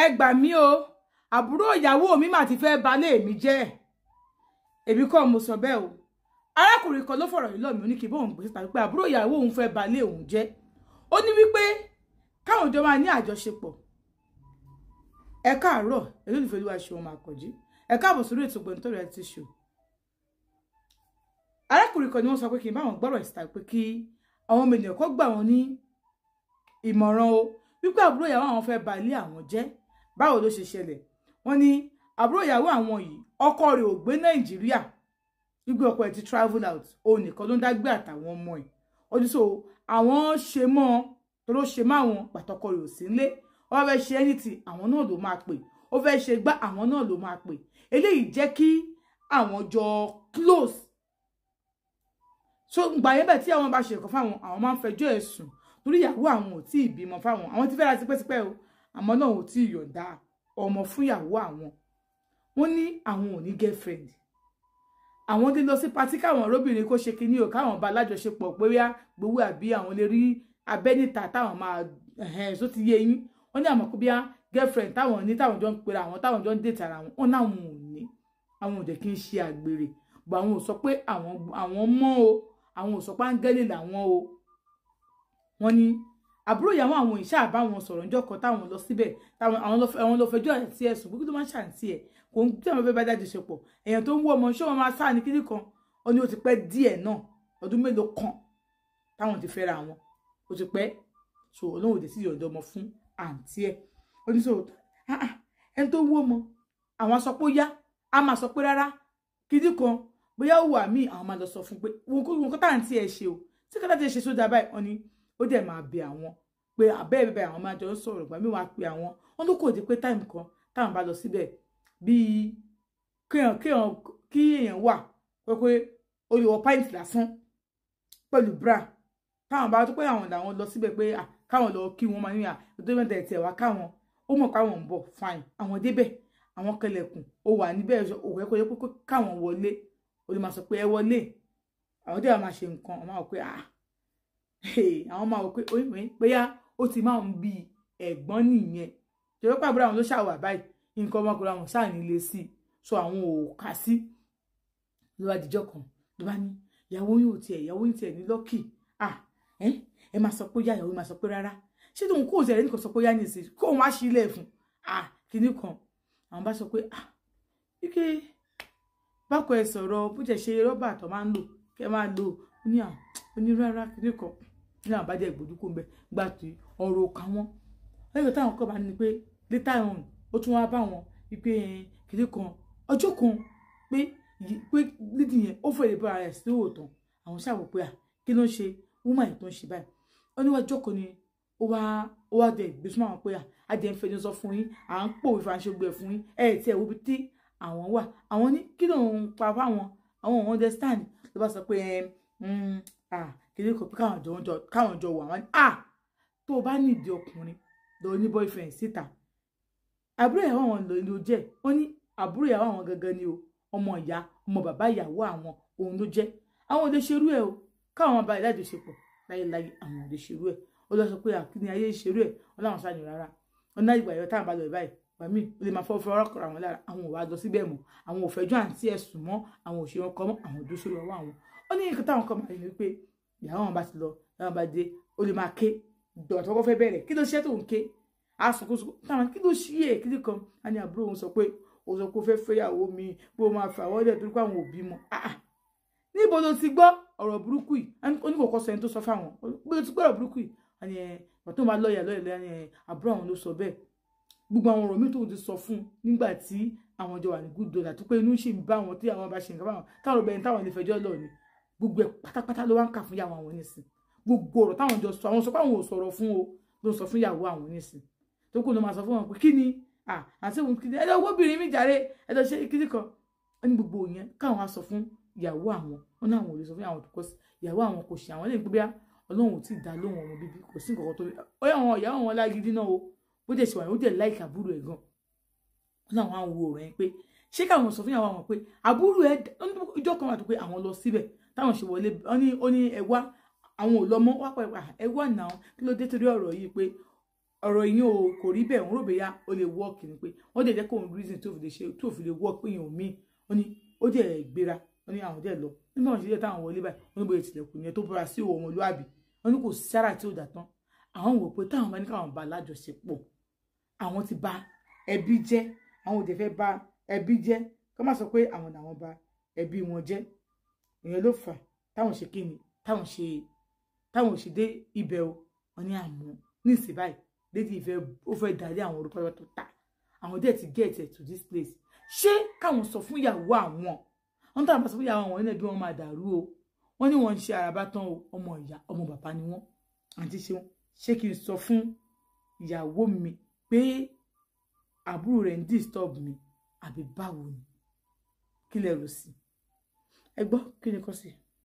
ẹ gbà mí o àbúrò ìyàwó mi mà ti fẹ́ balẹ̀ mi jẹ́ èmi kọ́ mo sọ bẹ́ẹ̀ o arákùnrin kan ló fọ̀rọ̀ yìí lọ̀ mí ó ní kí bóun gbé síta wípé àbúrò ìyàwó òun fẹ́ balẹ̀ òun jẹ́ ó ní wípé káwọn jọ máa ní àjọṣepọ̀ ẹ káàárọ̀ olólùfẹ́ Olúwa ṣeun máa kọjí ẹ káàbọ̀ sórí ètò Ògbóǹtọ̀rọ̀ Reality Show arákùnrin kan ni wọ́n sọ pé kí n bá wọn gbọ́rọ̀ ìsìta pé kí àwọn ọmọ ènìyàn kó gbà wọ́n ní ìmọ̀ràn o wípé àbúrò ìyàwó àwọn fẹ́ balẹ̀ àwọn jẹ́ báwo ló ṣe ṣẹlẹ̀ wọ́n ní àbúrò ìyàwó àwọn yìí ọkọ rẹ̀ ò gbé Nàìjíríà wípé ọkọ ẹ̀ ti travel out òun nìkan ló ń dágbé àtàwọn ọmọ ẹ̀ ọdún so àwọn ṣe mọ́ tó ṣe mọ́ àwọn pàtọkọ rẹ̀ ò sí nílé ó fẹ́ ṣe anything àwọn náà ló máa pè ó fẹ́ ṣe gbá àwọn náà ló máa pè eléyìí jẹ́ kí àwọn jọ close so gbà yẹn bẹ́ẹ̀ tí àwọn bá ṣe nǹkan fáwọn àwọn máa ń fẹjọ́ ẹ̀ sùn torí ìyàwó àwọn ò tí ì bímọ fáwọn àwọn ti fẹ́ ra tipẹ́tipẹ́ o àmọ́ náà ò tí ì yọ̀ǹda ọmọ fún ìyàwó àwọn wọ́n ní àwọn ò ní girlfriend àwọn dé lọ sí patí káwọn ọ̀rọ̀bìnrin kó ṣe kinní o káwọn bá lájọṣepọ̀ pé wíyá gbowó àbí àwọn lè rí abẹ́ níta táwọn máa tó ti yé yín wọ́n ní àmọ́ kó bíyá girlfriend táwọn ní táwọn jọ ń pera àwọn táwọn jọ ń date ara wọn wọ́n náwọn ò ní àwọn ò dẹ̀ kí ń ṣe àgbèrè bọ̀ àwọn ò sọ pé àwọn mọ́ o àwọn ò sọ pé áńgẹ́lì làwọn o wọ́n ní àbúrò ìyàwó àwọn ìṣá bá wọn sọ̀rọ̀ ńjọ́ kan táwọn lọ síbẹ̀ àwọn lọ fẹjọ́ ẹ̀ sí ẹ̀sùn gbogbo tó máa ń ṣàǹtí ẹ̀ kò ń tí àwọn fẹ́ bá dájú ṣe pọ̀ èèyàn tó ń wọ́ ọmọ ṣé wọ́n máa sáà ní kíní kan ó ní ó ti pẹ́ díẹ̀ náà ọdún mélòó kan táwọn ti fẹ́ra wọn ó ti pẹ́ so olóhùn òde sí ìyọ̀dọ̀ ọmọ fún àǹtí ẹ̀ ó ní sọ ẹni tó ń wọ́ ọmọ àwọn sọ pé ó yá a máa sọ pé rárá kíní kan bóyá ó wà míì àwọn máa lọ sọ fún pé wọn kó táǹtí ẹ̀ ṣe o tí kọ́tà ti ṣe sódà báyìí wọ́n ní ó dẹ̀ máa bẹ àwọn pé àbẹ́ẹ̀bẹ̀ àwọn máa jọ ń sọ̀rọ̀ ìgbà mi wá pé àwọn wọn ló kò dé pé táìmù kan táwọn bá lọ síbẹ̀ bíi kí èèyàn wà pé olùwọ̀ pint lásán pẹ̀lú bra táwọn bá tó pé àwọn làwọn lọ síbẹ̀ pé káwọn lọ kí wọn máa ní àtúntò mẹ́ta ẹ̀tẹ̀ wá káwọn ó mọ̀ káwọn ń bọ̀ fine àwọn débẹ̀ àwọn kẹlẹ̀kùn ó wà níbẹ̀ òwe kó yẹ pé káwọn wọlé ó lè máa sọ pé ẹ wọlé àwọn débẹ̀ máa ṣe nǹkan àwọn máa wọ pé àwọn máa wọ pé oyinbo péyà ó ti máa ń bi ẹ̀gbọ́n nìyẹn ṣe pé àbúrò àwọn ló ṣàwà báyìí nǹkan ọmọkùnrin àwọn sáà nílé sí so àwọn ò kà sí ló bá dijọ́ kan ló bá ní ìyàwó yín tiẹ̀ ní lọ́kì ẹ máa sọ pé yá ìyàwó máa sọ pé rárá ṣé tóun kó òṣèré nìkan sọ pé yá nìsí kóun wá sí ilé fún kinní kan àwọn bá sọ pé ike bákọ ẹ sọ̀rọ̀ bó jẹ́ ṣe rọ́bà tó máa ń lò kẹ́ máa lò ní onírárá kinní kan ní àwọn àbájá ìgbòdú kò ń bẹ gbà tí ọ̀rọ̀ òkà wọn lẹ́yìn táwọn kọ́ bá ní pé later on ó tún wá bá wọn wípé kinní kan ọjọ́ kan pé lídìí yẹn ó fẹ́rẹ̀ bá ara ẹ̀ sí òòtàn àwọn ṣàwò pé kí ló ń ṣe wúmọ̀ ẹ̀ tó ń ṣe báyìí ó ní ọjọ́ kan ni ó wá dẹ̀ gbé súnmọ́ àwọn pé adìẹ ń fẹ́ ní sọ fún yín à ń pòwé fàṣẹ gbẹ fún yín tí ẹ̀ wo bí tí àwọn wà àwọn ní kí ló ń pa fáwọn àwọn ò understand ló bá sọ pé kìlí kò pé káwọn jọ wà wọn tó o bá nídìí ọkùnrin lọ ní boyfriend síta àbúrò ìyàwó àwọn ló jẹ́ wọ́n ní àbúrò ìyàwó àwọn gangan ni o ọmọ ìyá ọmọ bàbá ìyàwó àwọn òun ló jẹ́ àwọn ò lè ṣerú ẹ̀ o káwọn bá ìdájọ́ ṣe pọ̀ láyéláyé àwọn ò lè ṣerú ẹ̀ ó lọ sọ pé àkíní ayé ṣerú ẹ̀ wọn láwọn sáà ní rárá wọn náà ìgbà ìyọ̀ táwọn bá lọ ìbáyìí pàmí ó lè máa fọ́ ọkọ̀ àwọn lára àwọn ò wá lọ síbẹ̀ mọ́ àwọn ò fẹjọ́ àǹtí ẹ̀ sùn mọ́ àwọn ò ṣe wọn kọ́ mọ́ àwọn ò dúró sórí ọwọ́ àwọn ó ní nǹkan táwọn kọ́ máa rí ni pé ìyàwó wọn bá ti lọ ìyàwó bá dé ó lè máa ké dọ̀tọ̀ tó kọ́ fẹ́ bẹ̀rẹ̀ kí ló ṣe tó ń ké àsùnkúnsùn táwọn kí ló ṣí ẹ̀ kí ló kan á ní àbúrò òun sọ pé ó sọ pé ó fẹ́ fẹ́yàwó mi pé ó máa fà wọ́n dẹ̀ torí pé àwọn òbí mọ́ níbo ló ti gbọ́ ọ̀rọ̀ burúkú yìí ó ní kò kọ́ sọ ẹni tó sọ fáwọn bí ó ti gbọ́ ọ̀rọ̀ burúkú yìí àní ẹ̀ tó máa lọ́ọ̀yà ní àbúrò àwọn ló sọ bẹ́ẹ̀ gbogbo àwọn ọ̀rọ̀ mi tó ti sọ fún nígbà tí àwọn jọ wà ní good dollar tó pé inú ṣì ń bá wọn tí àwọn bá ṣe nǹkan báwọn táwọn obìnrin táwọn lè fẹjọ́ lọ ni gbogbo ẹ̀ pátápátá ló wá ń kà fún ìyàwó àwọn nísìn gbogbo ọ̀rọ̀ táwọn jọ sọ àwọn sọ pé àwọn ò sọ̀rọ̀ fún o ló ń sọ fún ìyàwó àwọn nísìn tó kù ló máa sọ fún wọn pé kí ni àti òun kí ni ẹjọ́ obìnrin mi jàre ẹjọ́ ṣe kíní kan ó ní gbogbo yẹn káwọn á sọ fún ìyàwó àwọn wọn náà àwọn ò lè sọ fún ìyàwó tó kọ sí ìyàwó àwọn kò ṣe àwọn lè gbé bí Ọlọ́run ò tí ì dá lóhùn ọmọ bíbí kò sí nǹkan tó rí ó yà wọn ìyàwó wọn lágídí náà o bó jẹ́ ṣe wà ó jẹ́ láìka àbúrò ẹ̀ gan láwọn àwọn wo ọ̀rọ̀ yẹn pé ṣé káwọn sọ fún ìyàwó àwọn pé àbúrò ẹ̀ ìjọ kan wà tó pé àwọn lọ síbẹ̀ táwọn ṣe wọlé ó ní ẹwà àwọn ò lọ mọ́ wá pẹ̀lú ẹwà náà kí ló dé torí ọ̀rọ̀ yìí pé ọ̀rọ̀ yín o kò rí bẹ́ẹ̀ òun rò bẹ́yà ó lè work ni pé wọ́n dẹ̀ jẹ́ kó òun reason tó fi lè ṣe tó fi lè work pé èèyàn míì ó ní ó dẹ̀ gbéra ó ní àwọn dẹ̀ lọ nígbà wọn ṣe dẹ̀ táwọn wọlé báyìí ó ní bóyá tilẹ̀kùn yẹn tó bọ́ra sí òun ọmọlúwàbí ó ní kò sára tí ó dà tán àwọn wò pé táwọn bá ní káwọn bá lájọṣepọ̀ àwọn ti bà ẹbí jẹ́ àwọn ò dẹ̀ fẹ́ bà ẹbí jẹ́ kó má sọ pé àwọn làwọn bà ẹbí wọn jẹ́ ìyẹn ló fà táwọn ṣe kíni táwọn ṣe dé ibẹ̀ o wọn ní àmọ́ ní ìsìn báyìí lédi ìfẹ́ ó fẹ́ darí àwọn orúkọ tó ta àwọn dẹ̀ ti get it to this place ṣé káwọn sọ fún ìyàwó àwọn wọn tàbí sọ fún ìyàwó àwọn nínú ẹbí wọn máa dàrú o wọn ní wọn ń ṣe àràbá tán o ọmọ ìyá ọmọ bàbá ni wọn àǹtí ṣé kí n sọ fún ìyàwó mi pé àbúrò rẹ̀ ń disturb mi àbí báwo ni kí lẹ rò sí ẹ gbọ́ kí ni kò sí.